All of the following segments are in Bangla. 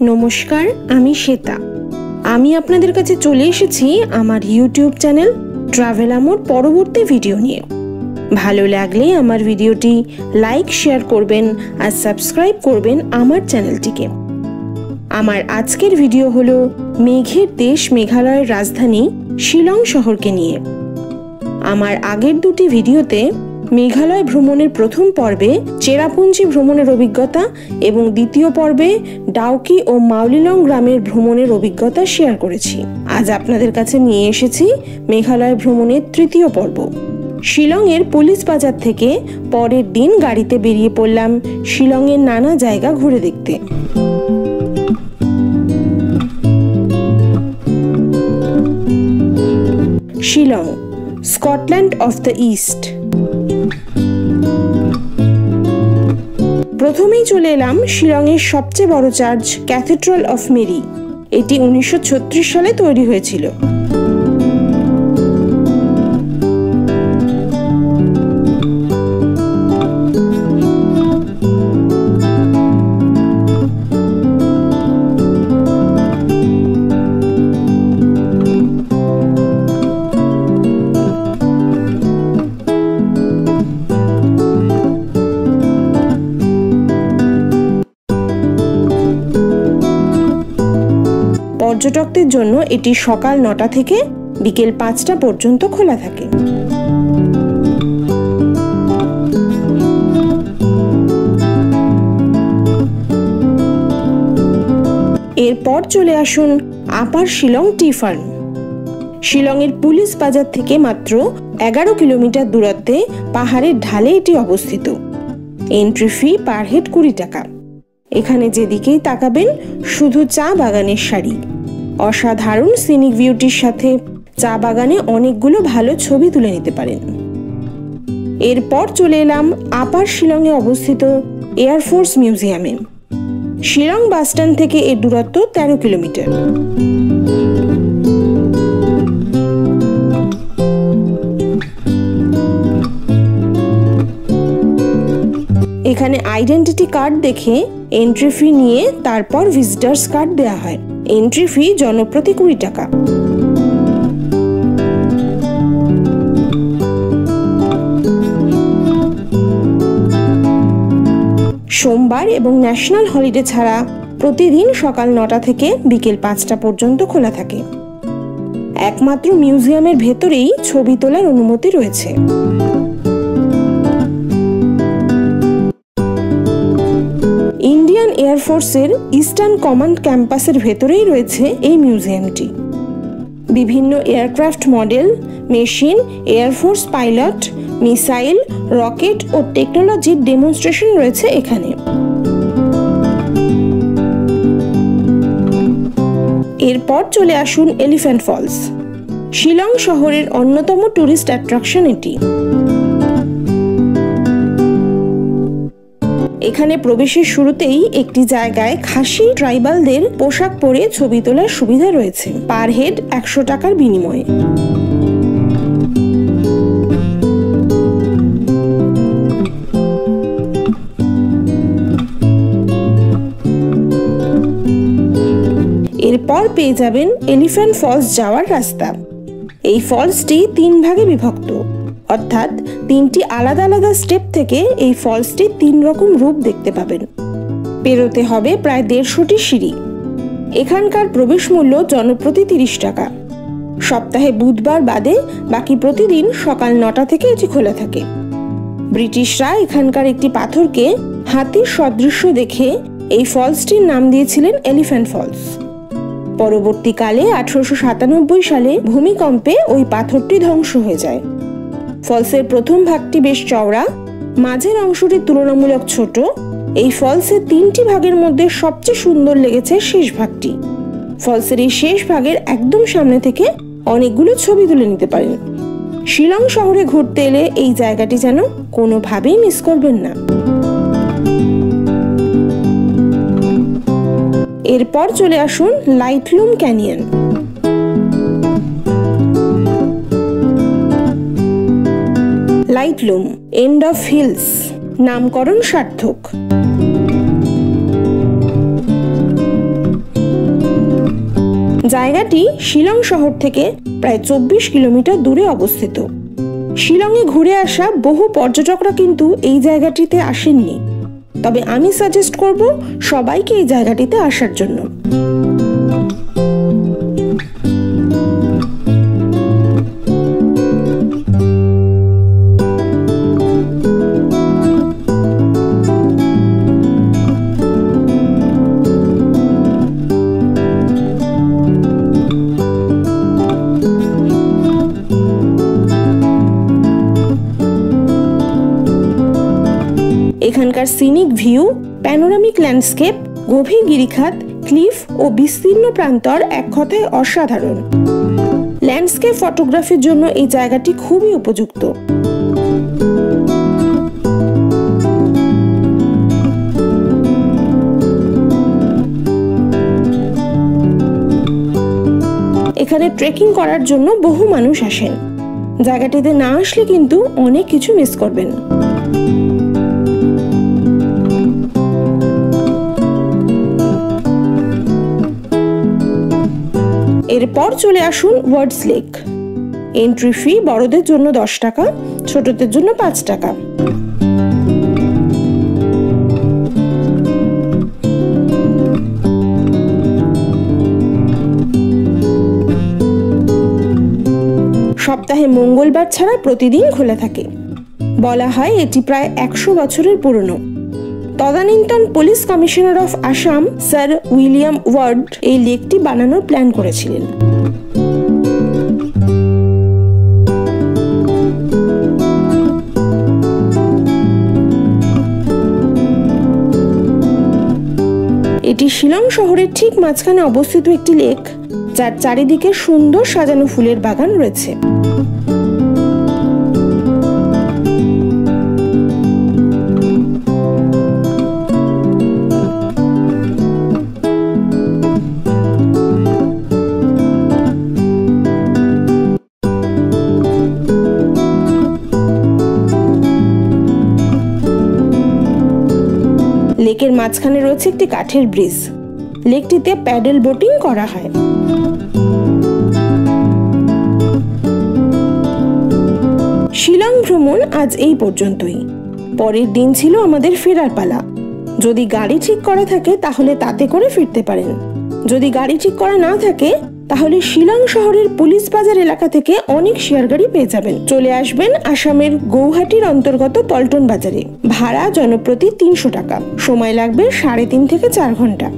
নমস্কার, আমি শ্বেতা। আমি আপনাদের কাছে চলে এসেছি আমার ইউটিউব চ্যানেল ট্রাভেল আমোর পরবর্তী ভিডিও নিয়ে। ভালো লাগলে আমার ভিডিওটি লাইক, শেয়ার করবেন আর সাবস্ক্রাইব করবেন আমার চ্যানেলটিকে। আমার আজকের ভিডিও হলো মেঘের দেশ মেঘালয়ের রাজধানী শিলং শহরকে নিয়ে। আমার আগের দুটি ভিডিওতে মেঘালয় ভ্রমণের প্রথম পর্বে চেরাপুঞ্জি ভ্রমণের অভিজ্ঞতা এবং দ্বিতীয় পর্বে ডাউকি ও মাউলিলং গ্রামের ভ্রমণের অভিজ্ঞতা শেয়ার করেছি। আজ আপনাদের কাছে নিয়ে এসেছি মেঘালয় ভ্রমণের তৃতীয় পর্ব। শিলংয়ের পুলিশ বাজার থেকে পরের দিন গাড়িতে বেরিয়ে পড়লাম শিলংয়ের নানা জায়গা ঘুরে দেখতে। Shillong, Scotland of the east. প্রথমেই চলে এলাম শিলংয়ের সবচেয়ে বড় চার্চ ক্যাথেড্রাল অফ মেরি। এটি 1936 সালে তৈরি হয়েছিল। পর্যটকদের জন্য এটি সকাল 9টা থেকে বিকেল 5টা পর্যন্ত খোলা থাকে। এরপর চলে আসুন আপার শিলং টি ফার্ম। শিলংয়ের পুলিশ বাজার থেকে মাত্র 11 কিলোমিটার দূরত্বে পাহাড়ের ঢালে এটি অবস্থিত। এন্ট্রি ফি পার হেড 20 টাকা। এখানে যেদিকেই তাকাবেন শুধু চা বাগানের সারি। অসাধারণ সিনিক ভিউটির সাথে চা বাগানে অনেকগুলো ভালো ছবি তুলে নিতে পারেন। এরপর চলে এলাম আপার শিলংয়ে অবস্থিত এয়ারফোর্স মিউজিয়ামে। শিলং বাসস্ট্যান্ড থেকে এর দূরত্ব 13 কিলোমিটার। এখানে আইডেন্টিটি কার্ড দেখে এন্ট্রি ফি নিয়ে তারপর ভিজিটার্স কার্ড দেওয়া হয়। এন্ট্রি ফি জনপ্রতি 20 টাকা। সোমবার এবং ন্যাশনাল হলিডে ছাড়া প্রতিদিন সকাল 9টা থেকে বিকেল 5টা পর্যন্ত খোলা থাকে। একমাত্র মিউজিয়ামের ভেতরেই ছবি তোলার অনুমতি রয়েছে। ইন্ডিয়ান এয়ারফোর্সের ইস্টার্ন কমান্ড ক্যাম্পাসের ভেতরেই রয়েছে এই মিউজিয়ামটি। বিভিন্ন aircraft model, machine, air force pilot, missile, rocket ও টেকনোলজির ডেমনস্ট্রেশন রয়েছে এখানে। এরপর চলে আসুন এলিফ্যান্ট ফলস। শিলং শহরের অন্যতম টুরিস্ট অ্যাট্রাকশন এটি। এখানে প্রবেশের শুরুতেই একটি জায়গায় খাসি ট্রাইবালদের পোশাক পরে ছবি তোলার সুবিধা রয়েছে, পার হেড 100 টাকার বিনিময়ে। এরপর পেয়ে যাবেন এলিফ্যান্ট ফলস যাওয়ার রাস্তা। এই ফলসটি 3 ভাগে বিভক্ত, অর্থাৎ 3টি আলাদা আলাদা স্টেপ থেকে এই ফলসটি 3 রকম রূপ দেখতে পাবেন। পেরোতে হবে প্রায় 150টি সিঁড়ি। এখানকার প্রবেশ মূল্য জনপ্রতি 30 টাকা। সপ্তাহে বুধবার বাদে বাকি প্রতিদিন সকাল 9টা থেকে এটি খোলা থাকে। ব্রিটিশরা এখানকার একটি পাথরকে হাতির সদৃশ্য দেখে এই ফলসটির নাম দিয়েছিলেন এলিফ্যান্ট ফলস। পরবর্তীকালে 1897 সালে ভূমিকম্পে ওই পাথরটি ধ্বংস হয়ে যায়। ফলসের প্রথম ভাগটি বেশ চওড়া, মাঝের অংশটি তুলনামূলক ছোট। এই ফলসের 3টি ভাগের মধ্যে সবচেয়ে সুন্দর লেগেছে শেষ ভাগটি। ফলসের এই শেষ ভাগের একদম সামনে থেকে অনেকগুলো ছবি তুলে নিতে পারেন। শিলং শহরে ঘুরতে এলে এই জায়গাটি যেন কোনোভাবেই মিস করবেন না। এরপর চলে আসুন Laitlum canyon. Laitlum, end of hills, নামকরণ সার্থক। জায়গাটি শিলং শহর থেকে প্রায় 24 কিলোমিটার দূরে অবস্থিত। শিলংয়ে ঘুরে আসা বহু পর্যটকরা কিন্তু এই জায়গাটিতে আসেননি, তবে আমি সাজেস্ট করব সবাইকে এই জায়গাটিতে আসার জন্য। এখানকার সিনিক ভিউ, প্যানোরামিক ল্যান্ডস্কেপ, গভীর গিরিখাত, ক্লিফ ও বিস্তীর্ণ প্রান্তর এক কথায় অসাধারণ। ল্যান্ডস্কেপ ফটোগ্রাফির জন্য এই জায়গাটি খুবই উপযুক্ত। এখানে ট্রেকিং করার জন্য বহু মানুষ আসেন। জায়গাটিতে না আসলে কিন্তু অনেক কিছু মিস করবেন। এরপর চলে আসুন ওয়ার্ডস লেক। এন্ট্রি ফি বড়দের জন্য 10 টাকা, ছোটদের জন্য 5 টাকা। সপ্তাহে মঙ্গলবার ছাড়া প্রতিদিন খোলা থাকে। বলা হয় এটি প্রায় 100 বছরের পুরনো। তদানীন্তন police commissioner of Assam sir William word এই লেকটি বানানোর প্ল্যান করেছিলেন। এটি শিলং শহরের ঠিক মাঝখানে অবস্থিত একটি লেক, যার চারিদিকে সুন্দর সাজানো ফুলের বাগান রয়েছে। লেকের মাঝখানে রয়েছে একটি কাঠের ব্রিজ। লেকটিতে প্যাডেল বোটিং করা হয়। শিলং ভ্রমণ আজ এই পর্যন্তই। পরের দিন ছিল আমাদের ফেরার পালা। যদি গাড়ি ঠিক করা থাকে তাহলে তাতে করে ফিরতে পারেন। যদি গাড়ি ঠিক করা না থাকে তাহলে শিলং শহরের পুলিশ বাজার এলাকা থেকে অনেক শেয়ার গাড়ি পেয়ে যাবেন। চলে আসবেন আসামের গৌহাটির অন্তর্গত পল্টন বাজারে। ভাড়া জনপ্রতি 300 টাকা। সময় লাগবে 3.5 থেকে 4 ঘন্টা।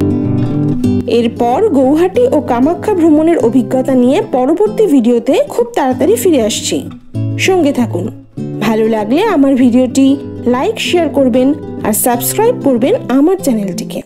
এরপর গৌহাটি ও কামাখ্যা ভ্রমণের অভিজ্ঞতা নিয়ে পরবর্তী ভিডিওতে খুব তাড়াতাড়ি ফিরে আসছি। সঙ্গে থাকুন। ভালো লাগলে আমার ভিডিওটি লাইক, শেয়ার করবেন আর সাবস্ক্রাইব করবেন আমার চ্যানেলটিকে।